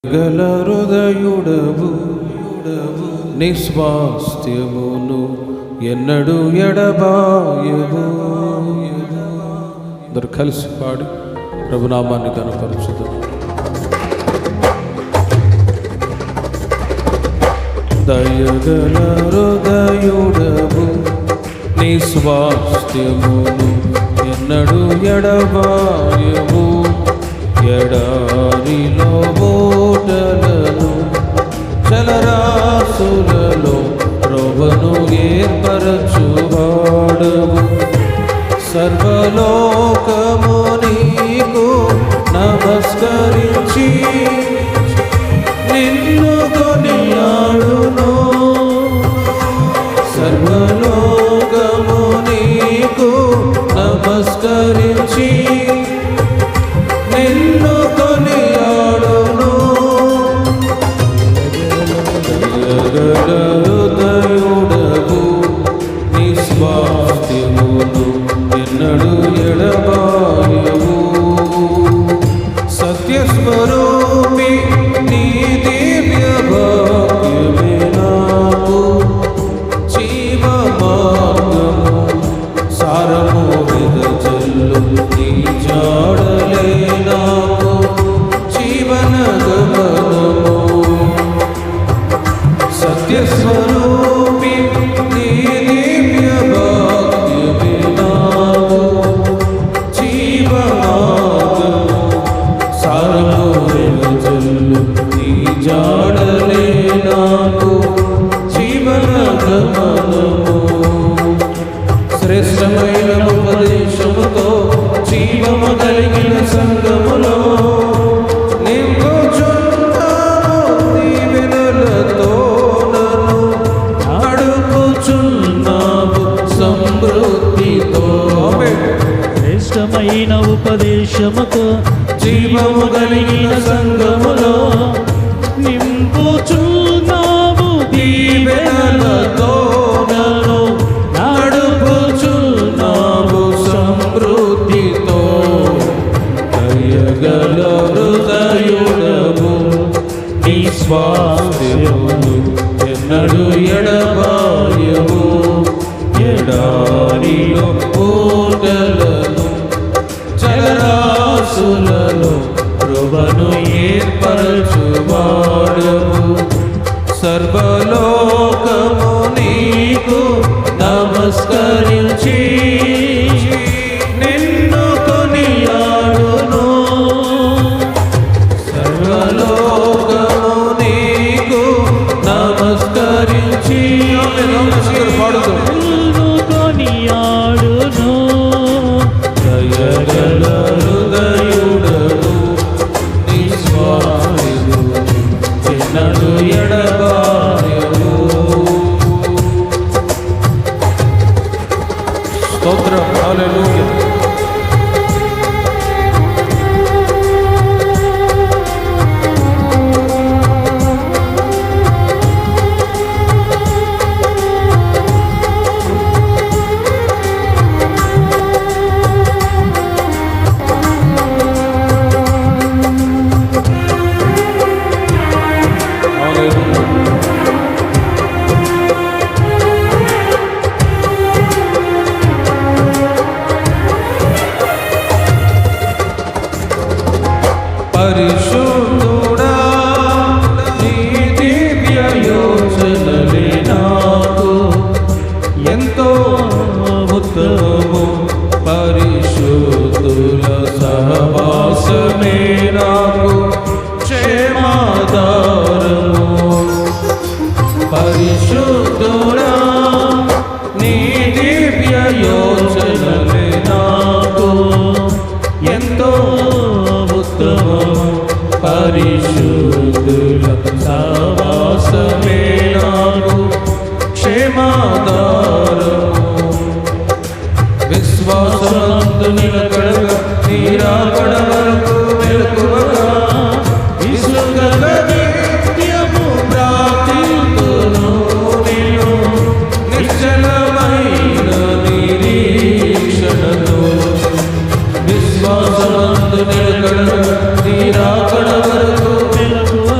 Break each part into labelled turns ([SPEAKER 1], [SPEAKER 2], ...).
[SPEAKER 1] గల హృదయుడవు నిస్వాస్థ్యమును ఎన్నడు ఎడబాయవు. అందరు కలిసి పాడి ప్రభునామాన్ని కనపరచుదాం. దయగల హృదయుడవు నిస్వాస్థ్యమును ఎన్నడు ఎడబాయవు. ఎడారిలో ఓటలను జలరాశులలో త్రోవను ఏర్పరచువాడవు. సర్వలోకము నీకు నమస్కరించి నిన్ను కొనియాడును. సర్వలోకము నీకు నమస్కరించి నిన్ను కొనియాడును. హృదయుడవు నిస్వాస్థ్యమును ఎన్నడు ఎడబాయవు. సత్యస్వరూపి నీ దివ్య వాక్యమే నాకు జీవ మార్గము. సారము వెదజల్లు నీ జాడలే నాకు జీవన గమనము. సత్యస్వరూపి నీ దివ్య వాక్యమే నాకు జీవ మార్గము. సారము వెదజల్లు నీ జాడలే నాకు జీవన గమనము. శ్రేష్టమైన ఉపదేశముతో జీవము కలిగిన సంగములో నింపుచున్నావు. దీవెనలతో నన్ను నడుపుచున్నావు సమృద్ధితో.
[SPEAKER 2] శ్రేష్టమైన ఉపదేశముతో
[SPEAKER 1] జీవము కలిగిన సంగములో
[SPEAKER 2] నింపుచున్నావు.
[SPEAKER 1] దీవెనలతో నన్ను నడుపుచున్నావు సమృద్ధితో. దయగల హృదయుడవు నిస్వాస్థ్యమును ఎన్నడు ఎడబాయవు. ఎడారిలో ఓటలను జలరాశులలో త్రోవను ఏర్పరచువాడవు. సర్వలోకము నీకు నమస్కరించి నిన్ను కొనియాడును. సర్వలోకము నీకు నమస్కరించి పాడుతూ
[SPEAKER 2] నిన్ను కొనియాడును.
[SPEAKER 1] దయగల హృదయుడవు నిస్వార్థుడు ఎన్నడు ఎడబాయవు. స్తోత్రం. హల్లెలూయా. పరిశుద్ధుడా నీ దివ్య యోచనలే నాకు ఎంతో ఉత్తమము. పరిశుద్ధుల సహవాసమే నాకు క్షేమాధారము. పరిశుద్ధుడా నీ దివ్య యోచనలే నాకు ఎంతో ఉత్తమము. పరిశుద్ధుల సహవాసమే నాకు క్షేమాధారము. విశ్వాసమందు నిలకడగా నీ రాకడ వరకు మెలకువగా విసుగక నిత్యము ప్రార్థింతును. నేను నిశ్చలమైన నిరీక్షణతో విశ్వాసమందు నిలకడగా నీ రాకడ వరకు మెలకువగా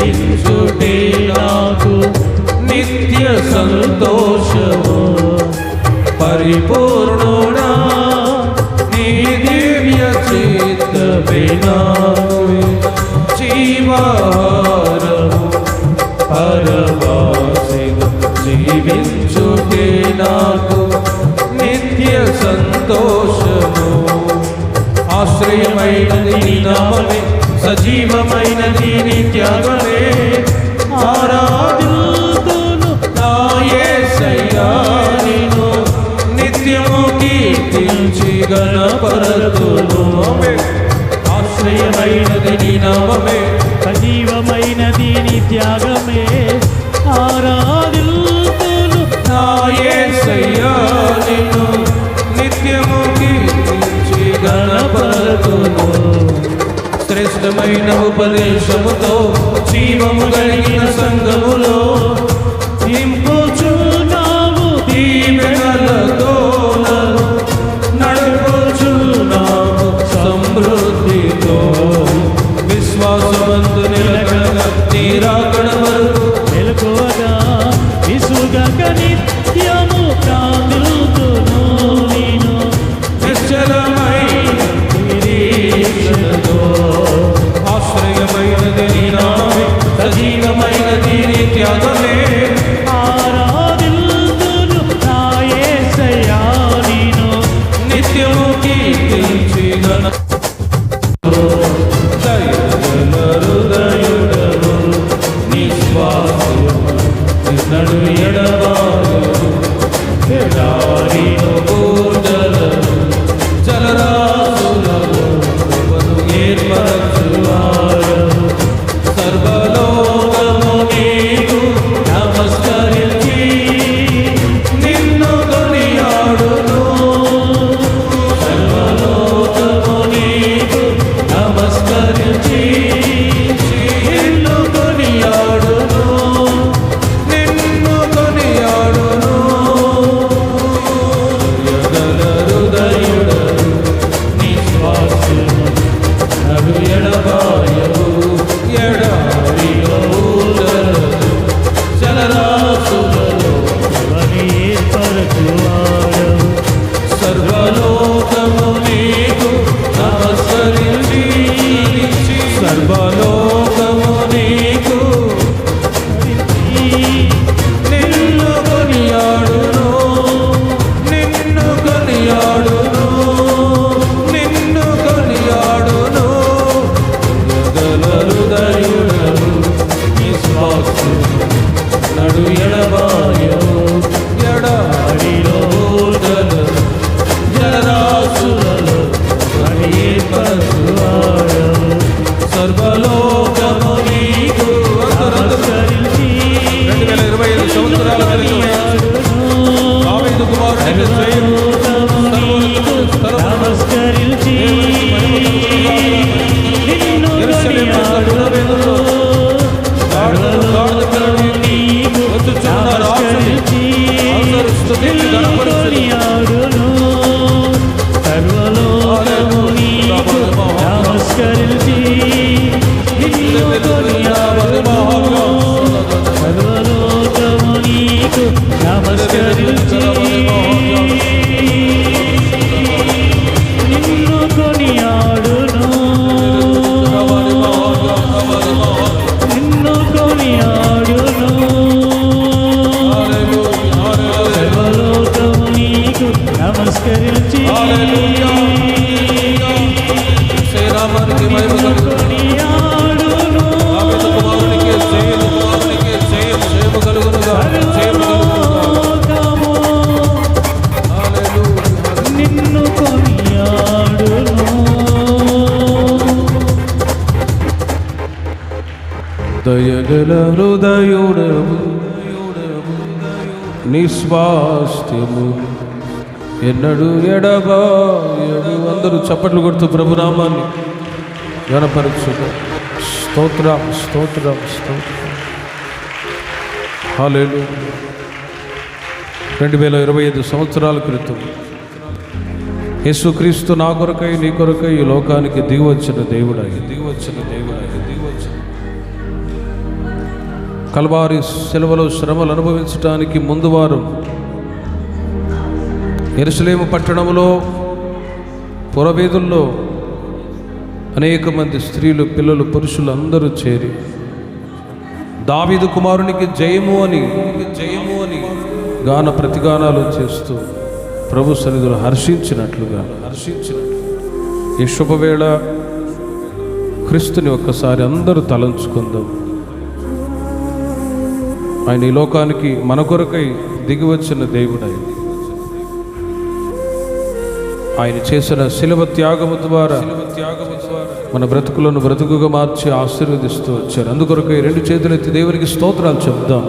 [SPEAKER 1] జీవించుటే నాకు నిత్య సంతోషము. పరిపూర్ణుడా నీ దివ్య చిత్తమే నాకు జీవాహారము. పరవాసిగా జీవించుటే నాకు నిత్య సంతోషము. ఆశ్రయమైనది నీ నామమే, సజీవమైనది నీ త్యాగమే. ఆరాధింతును నా యేసయ్యా నిన్ను, నిత్యము కీర్తించి గణపరతును. ఆశ్రయమైనది నీ నామమే,
[SPEAKER 2] సజీవమైనది నీ త్యాగమే. ఆరాధింతును
[SPEAKER 1] నా యేసయ్యా నిన్ను, నిత్యము కీర్తించి గణపరతును. శ్రేష్టమైన ఉపదేశముతో జీవము కలిగిన సంఘములో నింపుచున్నావు దీవెనలతో నన్ను నడుపుచున్నావు సమృద్ధితో. విశ్వాసమందు నిలకడగా నీ రాకడ వరకు
[SPEAKER 2] మెలకువగా విసుగక నిత్యము ప్రార్థిల్తును నేను.
[SPEAKER 1] నిశ్చలమైన నిరీక్షణతో ఆశ్రయమైనది నీ నామమే, సజీవమైనది నీ త్యాగమే.
[SPEAKER 2] ఆరాధిల్తును నా యేసయ్యా నిన్ను,
[SPEAKER 1] నిత్యము కీర్తించి హృదయుడవు నిశ్వాసము నడు ఎడబాయు. ఎడారిలో బోధలను జలరాశులను ఏర్పరచువారు. సర్వలోకము నీకు నమస్కరించి నిన్ను కొనియాడును. సర్వలోకము నీకు నమస్కరించి నిన్ను కొనియాడును. నిన్ను కొనియాడును. హృదయుడను నిశ్వాసము నడు ఎడబాయవు. ఎడారిలో ఊదరదు జలరాశులలో
[SPEAKER 2] అవని ఏర్పరచువాడవు.
[SPEAKER 1] సర్వలోకము నీకు నమస్కరించి. సర్వలోకము నీకు నిన్ను కొనియాడును. నిన్ను కొనియాడును. నిన్ను కొనియాడును. హృదయుడను నిశ్వాసము నడు ఎడబాయవు. ఎడారిలో ఊదరదు జలరాశులలో
[SPEAKER 2] అవని ఏర్పరచువాడవు.
[SPEAKER 1] సర్వలోకము నీకు
[SPEAKER 2] నమస్కరించి
[SPEAKER 1] 2025 సంవత్సరాల క్రితం దావీదు కుమారునికి జయం.
[SPEAKER 2] నమస్కరించి నిన్ను కొనియాడును. సర్వలోకము నీకు నమస్కరించి నిన్ను కొనియాడును. సర్వలోకము నీకు నమస్కరించి నిన్ను కొనియాడును. సర్వలోకము నీకు నమస్కరించి నిన్ను కొనియాడును. నిన్ను కొనియాడును. సర్వలోకము నీకు నమస్కరించి
[SPEAKER 1] శ్రీరామానికి మహిమ కలుగును.
[SPEAKER 2] కొనియాడును.
[SPEAKER 1] దావీదు కుమారునికి జయము. కుమారునికి జయము. జయము కలుగునుగా. జయము కలుగునుగా.
[SPEAKER 2] లోకము
[SPEAKER 1] హల్లెలూయా.
[SPEAKER 2] నిన్ను కొనియాడును.
[SPEAKER 1] దయగల హృదయుడవు నిస్వాస్థ్యము ఎన్నడు ఎడబాయవు. అందరూ చప్పట్లు కొడుతూ ప్రభునామాన్ని గణపరచుగా. స్తోత్రం స్తోత్రం స్తోత్రం. హల్లెలూయా. 2025 సంవత్సరాల క్రితం యేసుక్రీస్తు నా కొరకై నీ కొరకై ఈ లోకానికి దిగివచ్చిన దేవుడాయి. కల్వారి శిలువలో శ్రమలు అనుభవించడానికి ముందు వారు యెరూషలేము పట్టణంలో పురవీధుల్లో అనేక మంది స్త్రీలు, పిల్లలు, పురుషులు అందరూ చేరి దావీదు కుమారునికి జయము అని గాన ప్రతిగానాలు చేస్తూ ప్రభు సన్నిధిలో హర్షించినట్లుగా ఈ శుభవేళ క్రీస్తుని ఒక్కసారి అందరూ తలంచుకుందాం. ఆయన ఈ లోకానికి మన కొరకై దిగి వచ్చిన దేవుడై ఆయన చేసిన శిలువ త్యాగము ద్వారా మన బ్రతుకులను బ్రతుకుగా మార్చి ఆశీర్వదిస్తూ వచ్చారు. అందుకొరకై రెండు చేతులెత్తి దేవునికి స్తోత్రాలు చెప్దాం.